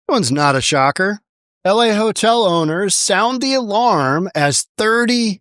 One's not a shocker. LA hotel owners sound the alarm as $30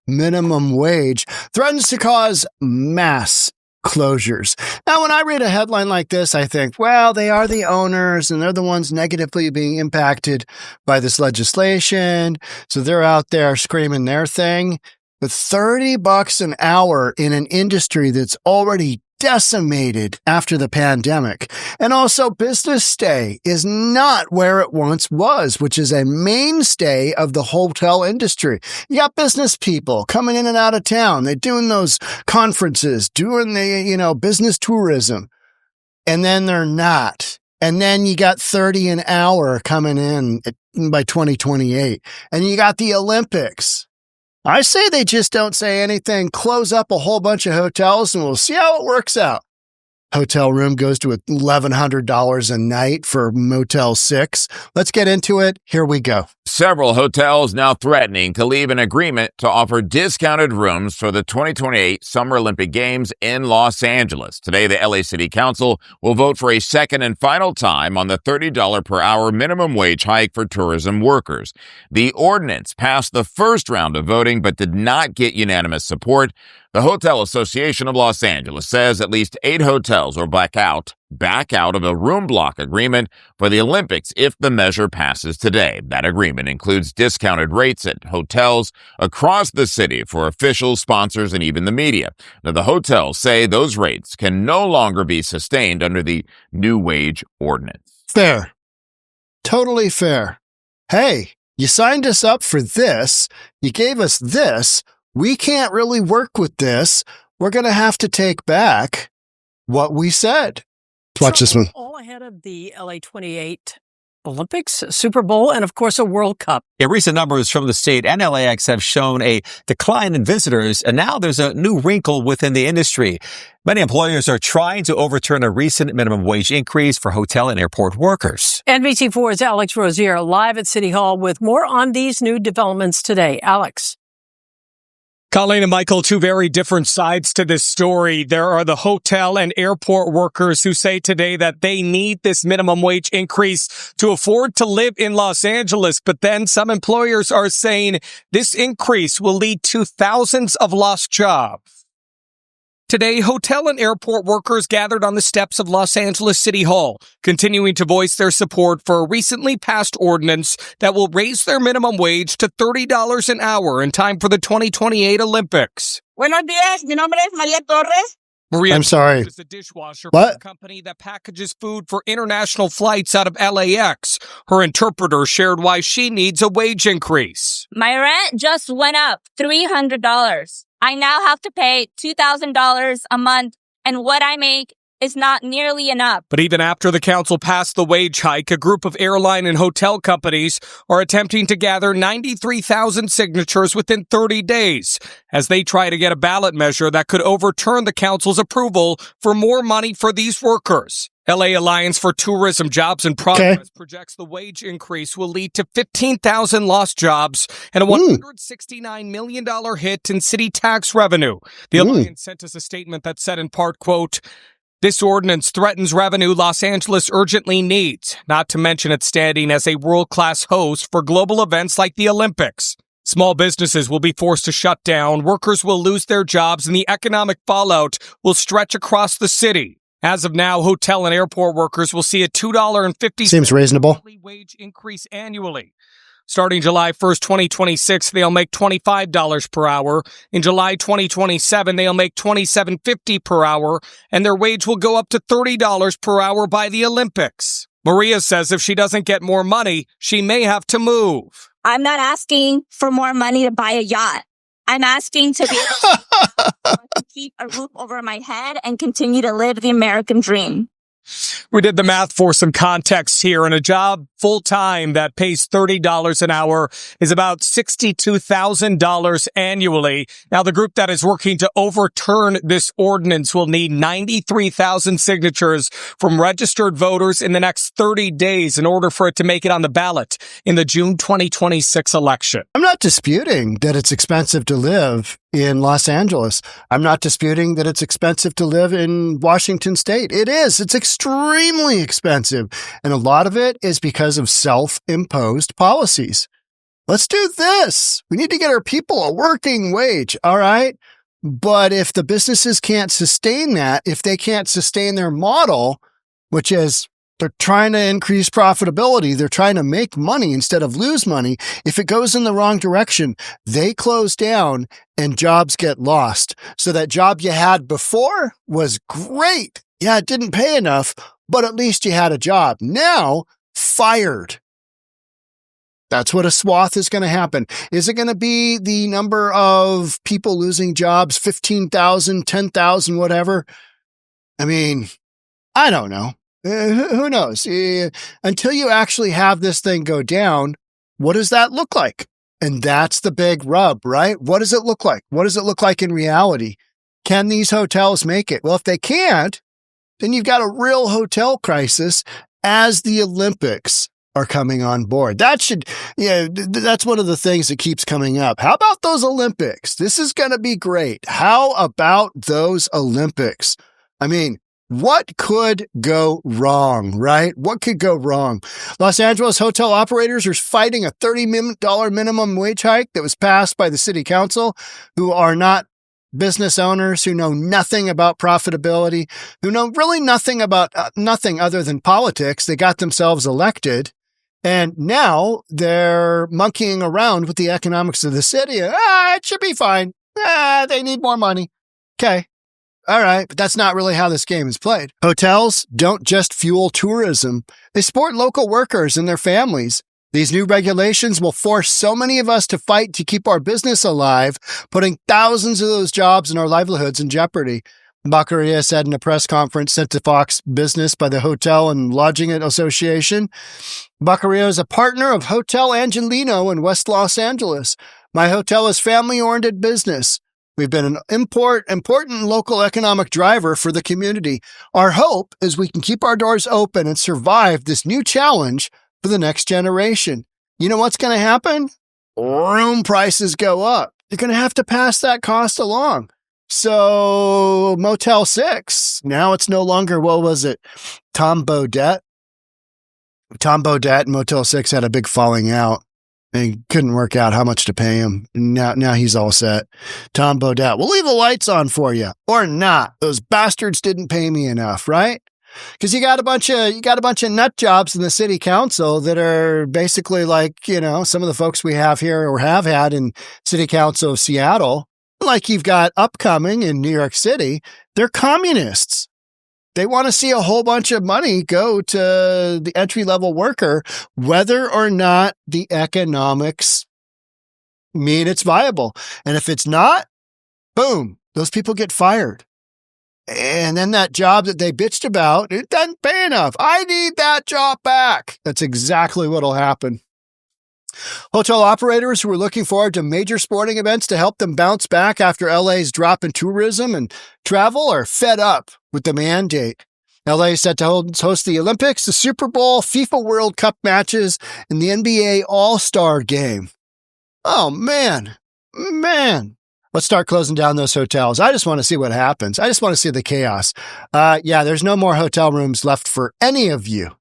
minimum wage threatens to cause mass closures. Now, when I read a headline like this, I think, well, they are the owners and they're the ones negatively being impacted by this legislation. So they're out there screaming their thing. But $30 an hour in an industry that's already decimated after the pandemic. And also business stay is not where it once was, which is a mainstay of the hotel industry. You got business people coming in and out of town. They're doing those conferences, doing the, business tourism. And then they're not. And then you got 30 an hour coming in by 2028. And you got the Olympics. I say they just don't say anything, close up a whole bunch of hotels, and we'll see how it works out. Hotel room goes to $1,100 a night for Motel 6. Let's get into it. Here we go. Several hotels now threatening to leave an agreement to offer discounted rooms for the 2028 Summer Olympic Games in Los Angeles. Today, the LA City Council will vote for a second and final time on the $30 per hour minimum wage hike for tourism workers. The ordinance passed the first round of voting but did not get unanimous support. The Hotel Association of Los Angeles says at least 8 hotels will back out of a room block agreement for the Olympics if the measure passes today. That agreement includes discounted rates at hotels across the city for officials, sponsors, and even the media. Now, the hotels say those rates can no longer be sustained under the new wage ordinance. Fair. Totally fair. Hey, you signed us up for this. You gave us this. We can't really work with this. We're going to have to take back what we said. Watch this one. All ahead of the LA 28 Olympics, Super Bowl, and of course a World Cup. Recent numbers from the state and LAX have shown a decline in visitors, and now there's a new wrinkle within the industry. Many employers are trying to overturn a recent minimum wage increase for hotel and airport workers. NBC4's Alex Rosier live at City Hall with more on these new developments today. Alex. Colleen and Michael, two very different sides to this story. There are the hotel and airport workers who say today that they need this minimum wage increase to afford to live in Los Angeles. But then some employers are saying this increase will lead to thousands of lost jobs. Today, hotel and airport workers gathered on the steps of Los Angeles City Hall, continuing to voice their support for a recently passed ordinance that will raise their minimum wage to $30 an hour in time for the 2028 Olympics. Buenos días, mi nombre es María Torres. Maria I'm sorry. is a dishwasher for a company that packages food for international flights out of LAX. Her interpreter shared why she needs a wage increase. My rent just went up $300. I now have to pay $2,000 a month, and what I make is not nearly enough. But even after the council passed the wage hike, a group of airline and hotel companies are attempting to gather 93,000 signatures within 30 days as they try to get a ballot measure that could overturn the council's approval for more money for these workers. LA Alliance for Tourism Jobs and Progress projects the wage increase will lead to 15,000 lost jobs and a $169 million hit in city tax revenue. The Alliance sent us a statement that said in part, quote, "This ordinance threatens revenue Los Angeles urgently needs, not to mention its standing as a world-class host for global events like the Olympics. Small businesses will be forced to shut down, workers will lose their jobs, and the economic fallout will stretch across the city. As of now, hotel and airport workers will see a $2.50 seems reasonable wage increase annually. Starting July 1st, 2026, they'll make $25 per hour. In July 2027, they'll make $27.50 per hour, and their wage will go up to $30 per hour by the Olympics. Maria says if she doesn't get more money, she may have to move. I'm not asking for more money to buy a yacht. I'm asking to be able to keep a roof over my head and continue to live the American dream. We did the math for some context here, and a job full-time that pays $30 an hour is about $62,000 annually. Now, the group that is working to overturn this ordinance will need 93,000 signatures from registered voters in the next 30 days in order for it to make it on the ballot in the June 2026 election. I'm not disputing that it's expensive to live in Los Angeles. I'm not disputing that it's expensive to live in Washington State. It is. It's expensive extremely expensive. And a lot of it is because of self-imposed policies. Let's do this. We need to get our people a working wage. All right. But if the businesses can't sustain that, if they can't sustain their model, which is they're trying to increase profitability, they're trying to make money instead of lose money. If it goes in the wrong direction, they close down and jobs get lost. So that job you had before was great. Yeah, it didn't pay enough, but at least you had a job. Now, fired. That's what a swath is going to happen. Is it going to be the number of people losing jobs, 15,000, 10,000, whatever? I mean, I don't know. Who knows? Until you actually have this thing go down, what does that look like? And that's the big rub, right? What does it look like? What does it look like in reality? Can these hotels make it? Well, if they can't, then you've got a real hotel crisis as the Olympics are coming on board. That's one of the things that keeps coming up. How about those Olympics? This is going to be great. How about those Olympics? I mean, what could go wrong, right? What could go wrong? Los Angeles hotel operators are fighting a $30 minimum wage hike that was passed by the city council, who are not business owners, who know nothing about profitability, who know really nothing about nothing other than politics. They got themselves elected, and now they're monkeying around with the economics of the city. It should be fine. They need more money. Okay. All right, but that's not really how this game is played. Hotels don't just fuel tourism. They support local workers and their families. These new regulations will force so many of us to fight to keep our business alive, putting thousands of those jobs and our livelihoods in jeopardy. Baccaria said in a press conference sent to Fox Business by the Hotel and Lodging Association. Baccaria is a partner of Hotel Angelino in West Los Angeles. My hotel is family-oriented business. We've been an important local economic driver for the community. Our hope is we can keep our doors open and survive this new challenge for the next generation. You know what's going to happen? Room prices go up. You're going to have to pass that cost along. So Motel 6, now it's no longer, what was it? Tom Bodette. Tom Bodette and Motel 6 had a big falling out. And couldn't work out how much to pay him. Now he's all set. Tom Bodette, we'll leave the lights on for you or not. Those bastards didn't pay me enough, right? Because you got a bunch of nut jobs in the city council that are basically like, some of the folks we have here or have had in city council of Seattle, like you've got upcoming in New York City. They're communists. They want to see a whole bunch of money go to the entry-level worker, whether or not the economics mean it's viable. And if it's not, boom, those people get fired. And then that job that they bitched about, it doesn't pay enough. I need that job back. That's exactly what will happen. Hotel operators who are looking forward to major sporting events to help them bounce back after LA's drop in tourism and travel are fed up with the mandate. LA is set to host the Olympics, the Super Bowl, FIFA World Cup matches, and the NBA All-Star Game. Oh, man. Let's start closing down those hotels. I just want to see what happens. I just want to see the chaos. There's no more hotel rooms left for any of you.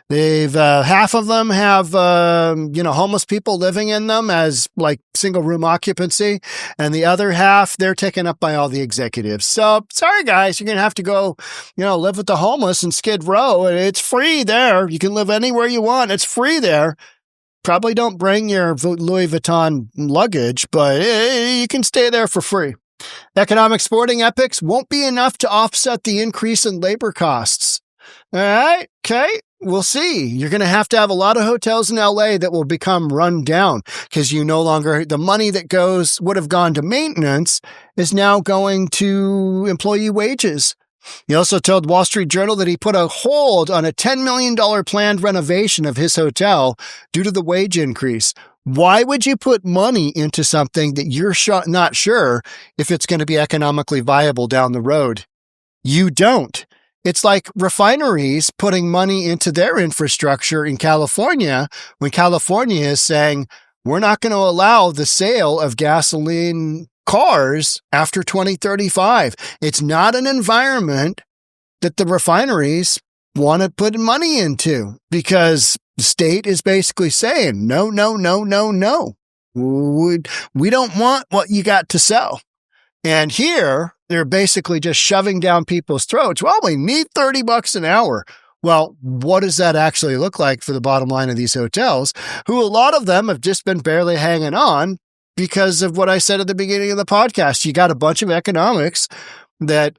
They've, half of them have, homeless people living in them as like single room occupancy. And the other half, they're taken up by all the executives. So sorry, guys, you're going to have to go, live with the homeless in Skid Row. It's free there. You can live anywhere you want. It's free there. Probably don't bring your Louis Vuitton luggage, but you can stay there for free. Economic sporting epics won't be enough to offset the increase in labor costs. All right. Okay. We'll see. You're going to have a lot of hotels in LA that will become run down because the money that would have gone to maintenance is now going to employee wages. He also told Wall Street Journal that he put a hold on a $10 million planned renovation of his hotel due to the wage increase. Why would you put money into something that you're not sure if it's going to be economically viable down the road? You don't. It's like refineries putting money into their infrastructure in California when California is saying, we're not going to allow the sale of gasoline cars after 2035. It's not an environment that the refineries want to put money into, because the state is basically saying, no, no, no, no, no. We don't want what you got to sell. And here, they're basically just shoving down people's throats. Well, we need $30 an hour. Well, what does that actually look like for the bottom line of these hotels, who a lot of them have just been barely hanging on because of what I said at the beginning of the podcast? You got a bunch of economics that,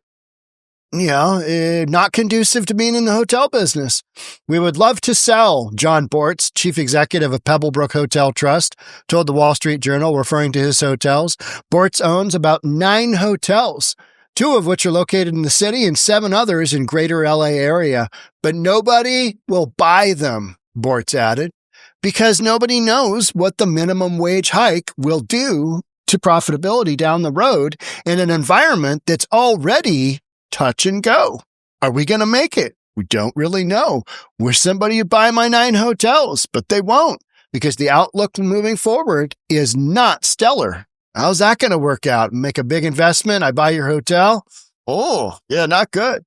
not conducive to being in the hotel business. We would love to sell, John Bortz, chief executive of Pebblebrook Hotel Trust, told the Wall Street Journal, referring to his hotels. Bortz owns about 9 hotels, 2 of which are located in the city and 7 others in greater LA area. But nobody will buy them, Bortz added, because nobody knows what the minimum wage hike will do to profitability down the road in an environment that's already touch and go. Are we going to make it? We don't really know. Wish somebody would buy my 9 hotels, but they won't, because the outlook moving forward is not stellar. How's that going to work out? Make a big investment, I buy your hotel? Oh, yeah, not good.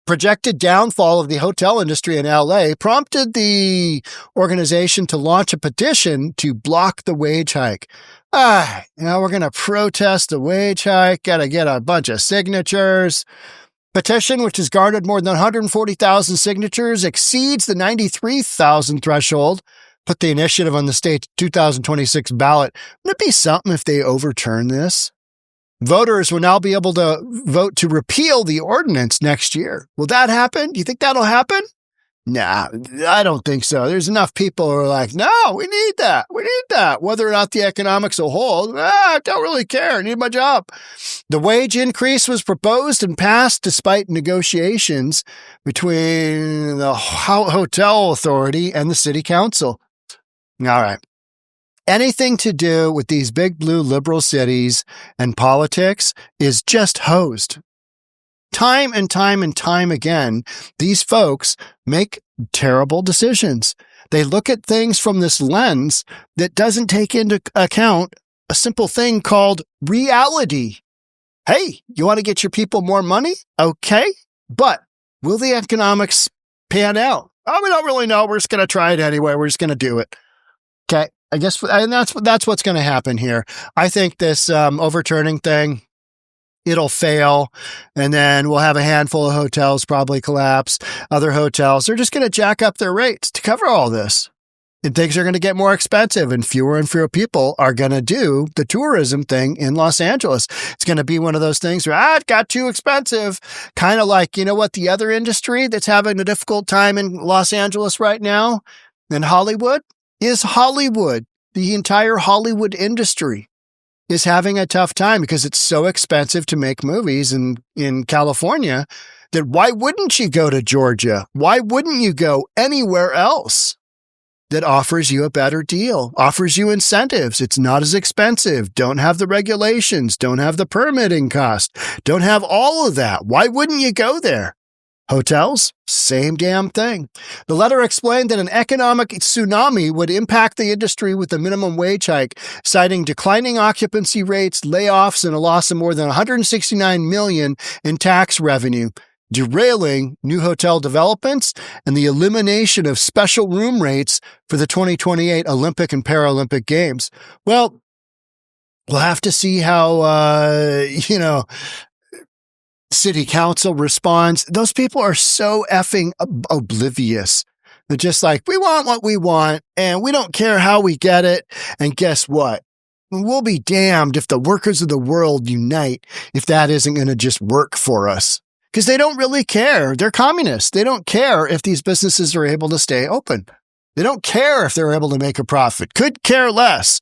Projected downfall of the hotel industry in LA prompted the organization to launch a petition to block the wage hike. We're going to protest the wage hike. Got to get a bunch of signatures. Petition, which has garnered more than 140,000 signatures, exceeds the 93,000 threshold. Put the initiative on the state's 2026 ballot. Wouldn't it be something if they overturn this? Voters will now be able to vote to repeal the ordinance next year. Will that happen? Do you think that'll happen? Nah, I don't think so. There's enough people who are like, no, we need that. We need that. Whether or not the economics will hold, I don't really care. I need my job. The wage increase was proposed and passed despite negotiations between the hotel authority and the city council. All right. Anything to do with these big blue liberal cities and politics is just hosed. Time and time and time again, these folks make terrible decisions. They look at things from this lens that doesn't take into account a simple thing called reality. Hey, you want to get your people more money? Okay, but will the economics pan out? Oh, we don't really know. We're just going to try it anyway. We're just going to do it. Okay, I guess, and that's what's going to happen here. I think this overturning thing, it'll fail, and then we'll have a handful of hotels probably collapse. Other hotels are just going to jack up their rates to cover all this. And things are going to get more expensive, and fewer people are going to do the tourism thing in Los Angeles. It's going to be one of those things where, it got too expensive. Kind of like, what the other industry that's having a difficult time in Los Angeles right now, in Hollywood, is Hollywood. The entire Hollywood industry is having a tough time because it's so expensive to make movies in California that why wouldn't you go to Georgia? Why wouldn't you go anywhere else that offers you a better deal, offers you incentives? It's not as expensive, don't have the regulations, don't have the permitting cost, don't have all of that. Why wouldn't you go there? Hotels, same damn thing. The letter explained that an economic tsunami would impact the industry with the minimum wage hike, citing declining occupancy rates, layoffs, and a loss of more than $169 million in tax revenue, derailing new hotel developments and the elimination of special room rates for the 2028 Olympic and Paralympic Games. Well, we'll have to see how, city council responds. Those people are so effing oblivious. They're just like, we want what we want, and we don't care how we get it. And guess what? We'll be damned if the workers of the world unite if that isn't going to just work for us. Because they don't really care. They're communists. They don't care if these businesses are able to stay open. They don't care if they're able to make a profit. Could care less.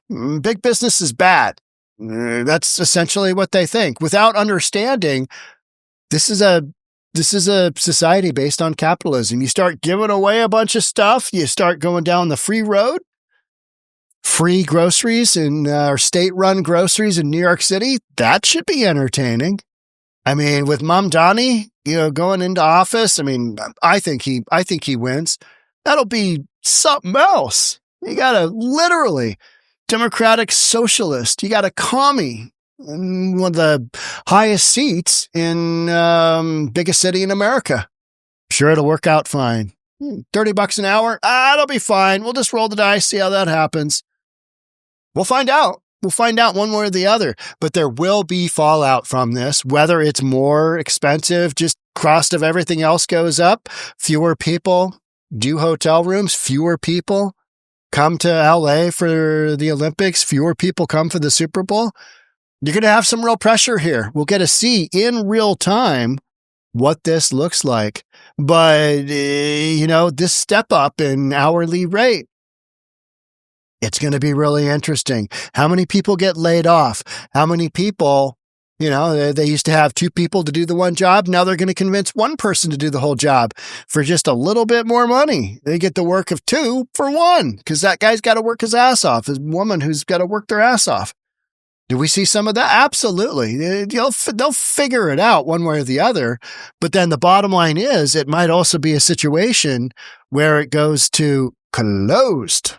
Big business is bad. That's essentially what they think, without understanding this is a society based on capitalism. You start giving away a bunch of stuff. You start going down the free road. Free groceries or state-run groceries in New York City. That should be entertaining. I mean, with Mamdani, going into office, I think he wins. That'll be something else. You got to literally Democratic socialist. You got a commie One of the highest seats in biggest city in America. Sure, it'll work out fine. $30 an hour? It'll be fine. We'll just roll the dice, see how that happens. We'll find out. We'll find out one way or the other. But there will be fallout from this, whether it's more expensive, just cost of everything else goes up, fewer people do hotel rooms, fewer people come to LA for the Olympics, fewer people come for the Super Bowl. You're going to have some real pressure here. We'll get to see in real time what this looks like. But, this step up in hourly rate, it's going to be really interesting. How many people get laid off? How many people, they used to have 2 people to do the one job. Now they're going to convince 1 person to do the whole job for just a little bit more money. They get the work of 2 for 1 because that guy's got to work his ass off. His woman who's got to work their ass off. Do we see some of that? Absolutely. They'll figure it out one way or the other. But then the bottom line is it might also be a situation where it goes to closed,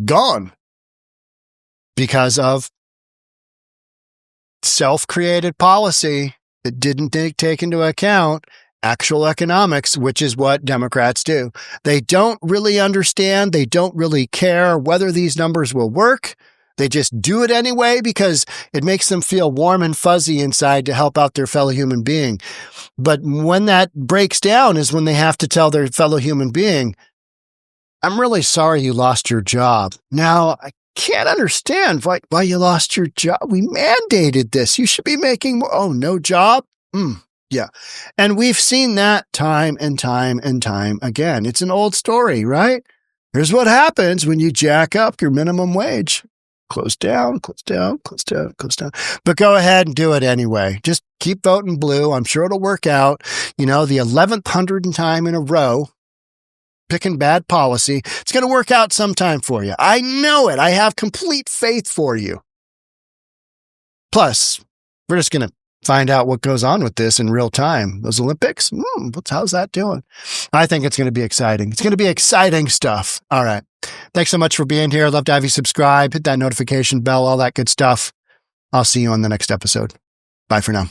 gone because of self-created policy that didn't take into account actual economics, which is what Democrats do. They don't really understand. They don't really care whether these numbers will work. They just do it anyway because it makes them feel warm and fuzzy inside to help out their fellow human being. But when that breaks down is when they have to tell their fellow human being, I'm really sorry you lost your job. Now, I can't understand why you lost your job. We mandated this. You should be making more. Oh, no job? Yeah. And we've seen that time and time and time again. It's an old story, right? Here's what happens when you jack up your minimum wage. Close down. But go ahead and do it anyway. Just keep voting blue. I'm sure it'll work out. The 11th time in a row, picking bad policy. It's going to work out sometime for you. I know it. I have complete faith for you. Plus, we're just going to find out what goes on with this in real time. Those Olympics, how's that doing? I think it's going to be exciting. It's going to be exciting stuff. All right. Thanks so much for being here. I'd love to have you subscribe, hit that notification bell, all that good stuff. I'll see you on the next episode. Bye for now.